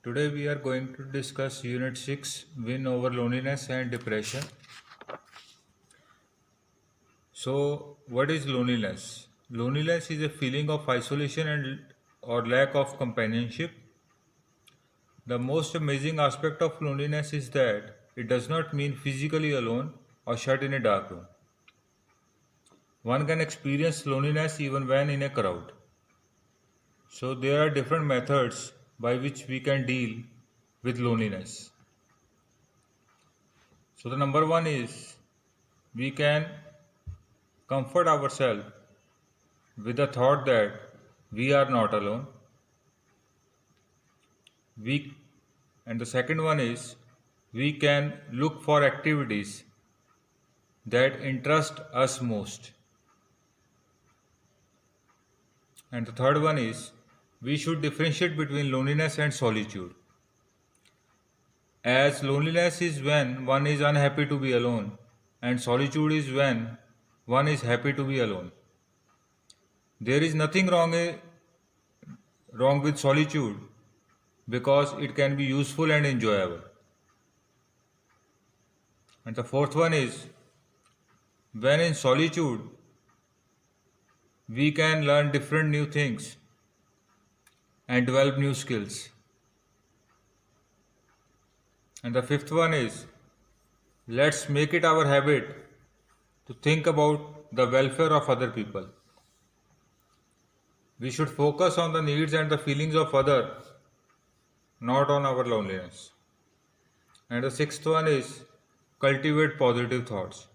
Today we are going to discuss Unit 6, Win over Loneliness and Depression. So, what is loneliness? Loneliness is a feeling of isolation and or lack of companionship. The most amazing aspect of loneliness is that it does not mean physically alone or shut in a dark room. One can experience loneliness even when in a crowd. So, there are different methods by which we can deal with loneliness. So, the number one is we can comfort ourselves with the thought that we are not alone. And the second one is we can look for activities that interest us most. And the third one is we should differentiate between loneliness and solitude. As loneliness is when one is unhappy to be alone, and solitude is when one is happy to be alone. There is nothing wrong with solitude because it can be useful and enjoyable. And the fourth one is when in solitude we can learn different new things and develop new skills. And the fifth one is let's make it our habit to think about the welfare of other people. We should focus on the needs and the feelings of others, not on our loneliness. And the sixth one is cultivate positive thoughts.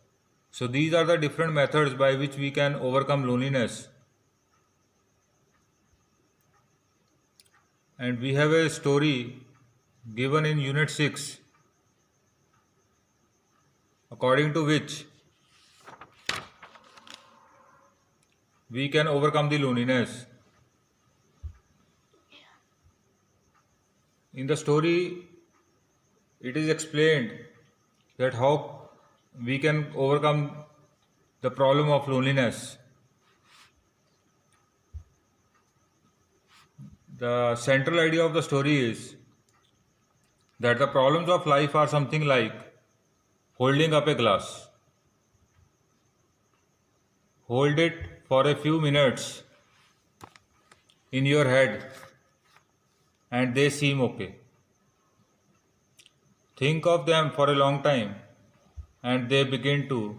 So these are the different methods by which we can overcome loneliness. And we have a story given in Unit 6, according to which we can overcome the loneliness. In the story, it is explained that how we can overcome the problem of loneliness. The central idea of the story is that the problems of life are something like holding up a glass. Hold it for a few minutes in your head and they seem okay. Think of them for a long time and they begin to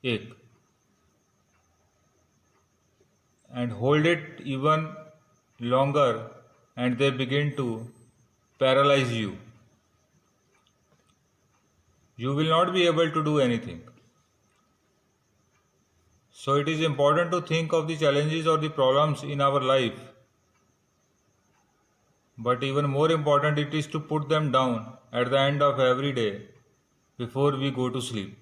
ache. And hold it even longer and they begin to paralyze you. You will not be able to do anything. So it is important to think of the challenges or the problems in our life. But even more important, it is to put them down at the end of every day before we go to sleep.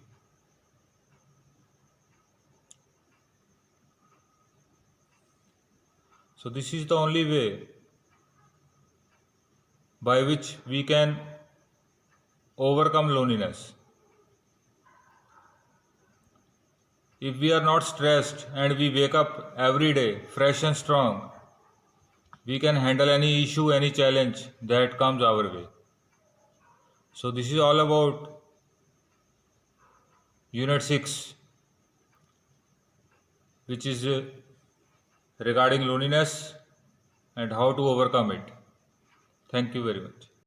So this is the only way by which we can overcome loneliness. If we are not stressed and we wake up every day fresh and strong, we can handle any issue, any challenge that comes our way. So this is all about Unit 6, which is regarding loneliness and how to overcome it. Thank you very much.